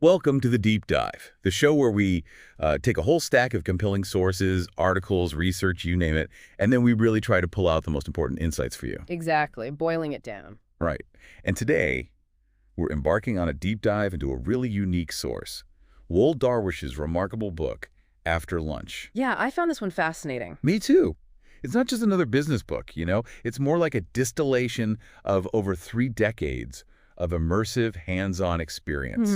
Welcome to the Deep Dive, the show where we take a whole stack of compelling sources, articles, research, you name it, and then we really try to pull out the most important insights for you. Exactly, boiling it down. Right. And today, we're embarking on a deep dive into a really unique source, Wael Darwish's remarkable book, After Lunch. Yeah, I found this one fascinating. Me too. It's not just another business book, It's more like a distillation of over 3 decades of immersive, hands-on experience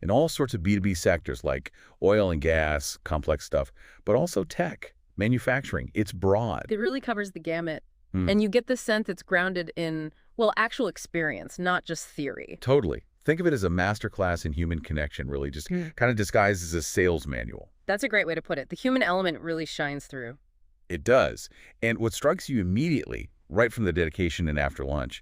in all sorts of B2B sectors like oil and gas, complex stuff, but also tech, manufacturing. It's broad. It really covers the gamut. And you get the sense it's grounded in, well, actual experience, not just theory. Totally. Think of it as a masterclass in human connection, really, just kind of disguised as a sales manual. That's a great way to put it. The human element really shines through. It does. And what strikes you immediately, right from the dedication and After Lunch,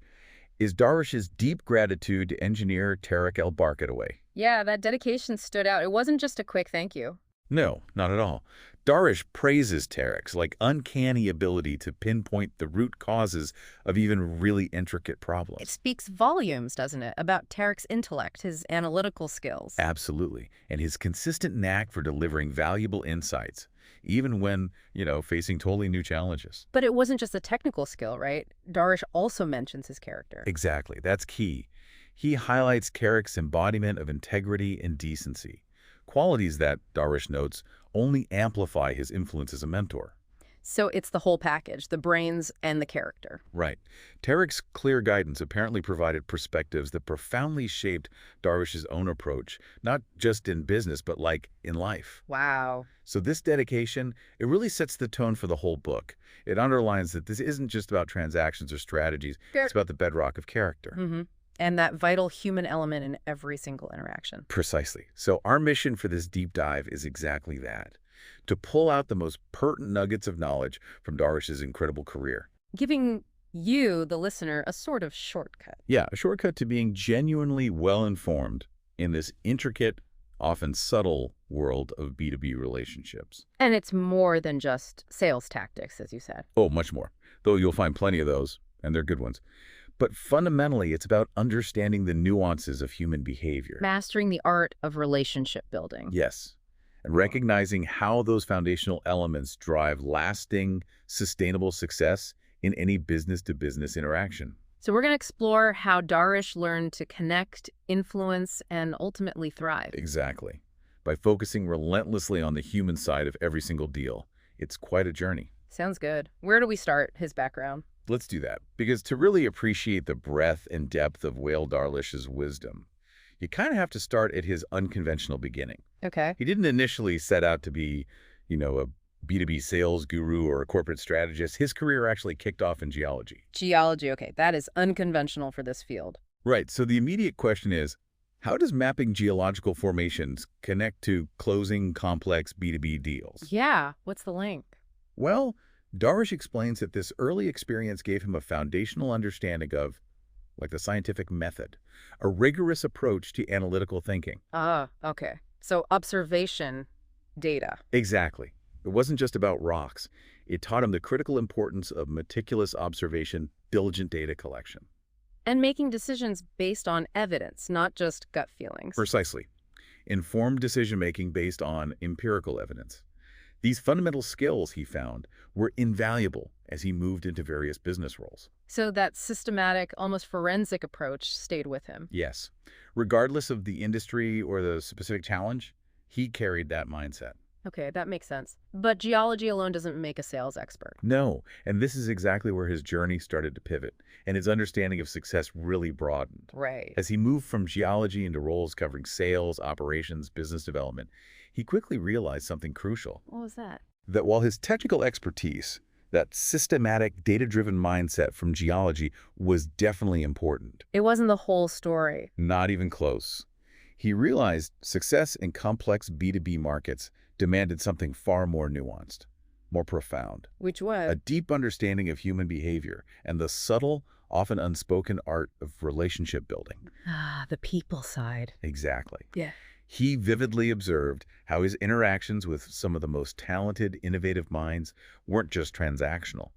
is Darwish's deep gratitude to engineer Tarek El Barkataway. Yeah, that dedication stood out. It wasn't just a quick thank you. No, not at all. Darwish praises Tarek's uncanny ability to pinpoint the root causes of even really intricate problems. It speaks volumes, doesn't it, about Tarek's intellect, his analytical skills. Absolutely. And his consistent knack for delivering valuable insights, even when, facing totally new challenges. But it wasn't just a technical skill, right? Darwish also mentions his character. Exactly. That's key. He highlights Tarek's embodiment of integrity and decency, qualities that, Darwish notes, only amplify his influence as a mentor. So it's the whole package, the brains and the character. Right. Tarek's clear guidance apparently provided perspectives that profoundly shaped Darwish's own approach, not just in business, but in life. Wow. So this dedication, it really sets the tone for the whole book. It underlines that this isn't just about transactions or strategies. It's about the bedrock of character. And that vital human element in every single interaction. Precisely. So our mission for this deep dive is exactly that, to pull out the most pertinent nuggets of knowledge from Darwish's incredible career. Giving you, the listener, a sort of shortcut. Yeah, a shortcut to being genuinely well-informed in this intricate, often subtle world of B2B relationships. And it's more than just sales tactics, as you said. Oh, much more. Though you'll find plenty of those, and they're good ones. But fundamentally, it's about understanding the nuances of human behavior. Mastering the art of relationship building. Yes. And recognizing how those foundational elements drive lasting, sustainable success in any business-to-business interaction. So we're going to explore how Darwish learned to connect, influence, and ultimately thrive. Exactly. By focusing relentlessly on the human side of every single deal. It's quite a journey. Sounds good. Where do we start? His background. Let's do that. Because to really appreciate the breadth and depth of Wael Darwish's wisdom, you kind of have to start at his unconventional beginning. Okay. He didn't initially set out to be, a B2B sales guru or a corporate strategist. His career actually kicked off in geology. Geology, okay. That is unconventional for this field. Right. So the immediate question is, how does mapping geological formations connect to closing complex B2B deals? Yeah. What's the link? Well, Darwish explains that this early experience gave him a foundational understanding of, the scientific method, a rigorous approach to analytical thinking. Ah, okay. So observation, data. Exactly. It wasn't just about rocks. It taught him the critical importance of meticulous observation, diligent data collection. And making decisions based on evidence, not just gut feelings. Precisely. Informed decision-making based on empirical evidence. These fundamental skills, he found, were invaluable as he moved into various business roles. So that systematic, almost forensic approach stayed with him. Yes. Regardless of the industry or the specific challenge, he carried that mindset. Okay, that makes sense. But geology alone doesn't make a sales expert. No, and this is exactly where his journey started to pivot, and his understanding of success really broadened. Right. As he moved from geology into roles covering sales, operations, business development, he quickly realized something crucial. What was that? That while his technical expertise, that systematic, data-driven mindset from geology was definitely important. It wasn't the whole story. Not even close. He realized success in complex B2B markets demanded something far more nuanced, more profound. Which was? A deep understanding of human behavior and the subtle, often unspoken art of relationship building. Ah, the people side. Exactly. Yeah. He vividly observed how his interactions with some of the most talented, innovative minds weren't just transactional.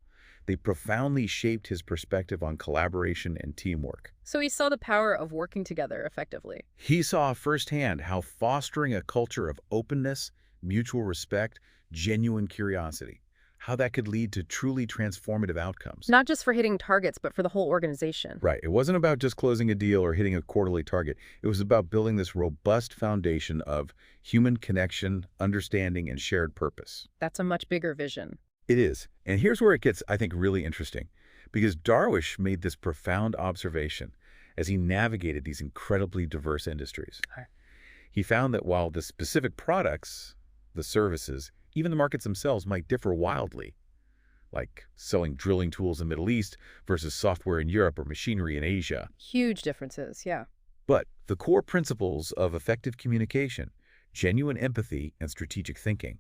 They profoundly shaped his perspective on collaboration and teamwork. So he saw the power of working together effectively. He saw firsthand how fostering a culture of openness, mutual respect, genuine curiosity, how that could lead to truly transformative outcomes. Not just for hitting targets, but for the whole organization. Right. It wasn't about just closing a deal or hitting a quarterly target. It was about building this robust foundation of human connection, understanding, and shared purpose. That's a much bigger vision. It is. And here's where it gets, I think, really interesting. Because Darwish made this profound observation as he navigated these incredibly diverse industries. He found that while the specific products, the services, even the markets themselves might differ wildly, like selling drilling tools in the Middle East versus software in Europe or machinery in Asia. Huge differences, yeah. But the core principles of effective communication, genuine empathy, and strategic thinking,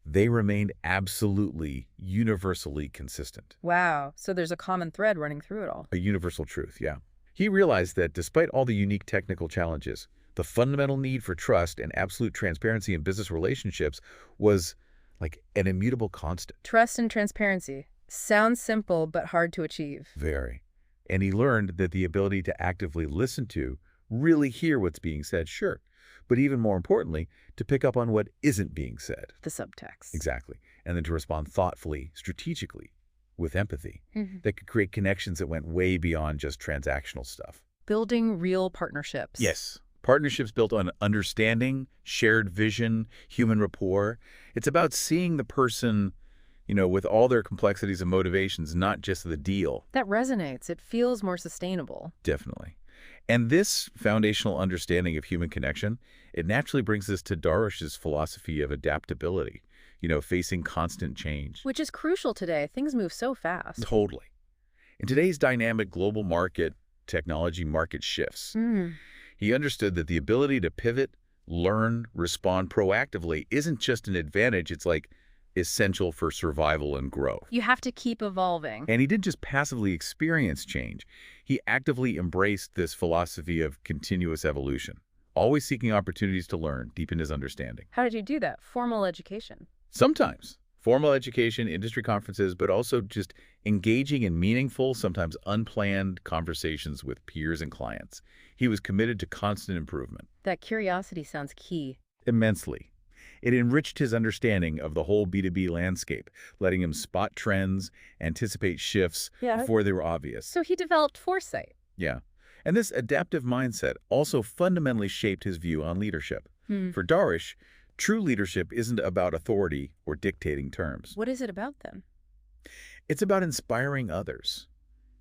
they remained absolutely universally consistent. Wow, so there's a common thread running through it all. A universal truth, yeah. He realized that despite all the unique technical challenges, the fundamental need for trust and absolute transparency in business relationships was like an immutable constant. Trust and transparency. Sounds simple, but hard to achieve. Very. And he learned that the ability to actively listen to, really hear what's being said, sure, but even more importantly, to pick up on what isn't being said. The subtext. Exactly. And then to respond thoughtfully, strategically, with empathy, that could create connections that went way beyond just transactional stuff. Building real partnerships. Yes. Partnerships built on understanding, shared vision, human rapport. It's about seeing the person, with all their complexities and motivations, not just the deal. That resonates. It feels more sustainable. Definitely. And this foundational understanding of human connection, it naturally brings us to Darwish's philosophy of adaptability, facing constant change. Which is crucial today. Things move so fast. Totally. In today's dynamic global market, technology market shifts. He understood that the ability to pivot, learn, respond proactively isn't just an advantage, it's like essential for survival and growth. You have to keep evolving. And he didn't just passively experience change. He actively embraced this philosophy of continuous evolution, always seeking opportunities to learn, deepen his understanding. How did you do that? Formal education. Sometimes. Formal education, industry conferences, but also just engaging in meaningful, sometimes unplanned conversations with peers and clients. He was committed to constant improvement. That curiosity sounds key. Immensely. It enriched his understanding of the whole B2B landscape, letting him spot trends, anticipate shifts before they were obvious. So he developed foresight. Yeah. And this adaptive mindset also fundamentally shaped his view on leadership. For Darwish, true leadership isn't about authority or dictating terms. What is it about then? It's about inspiring others,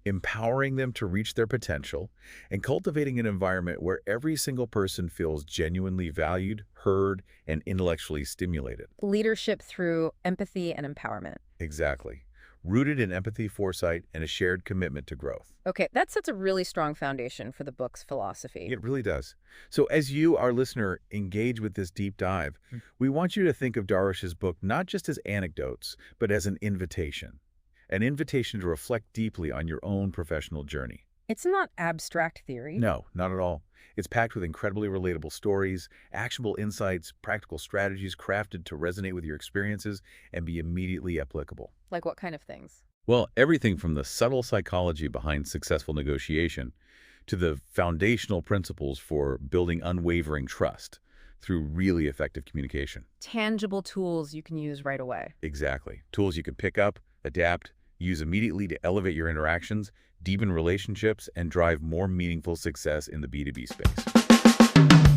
empowering them to reach their potential, and cultivating an environment where every single person feels genuinely valued, heard, and intellectually stimulated. Leadership through empathy and empowerment. Exactly. Rooted in empathy, foresight, and a shared commitment to growth. Okay, that sets a really strong foundation for the book's philosophy. It really does. So as you, our listener, engage with this deep dive, we want you to think of Darwish's book not just as anecdotes, but as an invitation to reflect deeply on your own professional journey. It's not abstract theory. No, not at all. It's packed with incredibly relatable stories, actionable insights, practical strategies crafted to resonate with your experiences and be immediately applicable. Like what kind of things? Well, everything from the subtle psychology behind successful negotiation to the foundational principles for building unwavering trust through really effective communication. Tangible tools you can use right away. Exactly. Tools you can pick up, adapt, use immediately to elevate your interactions, deepen relationships, and drive more meaningful success in the B2B space.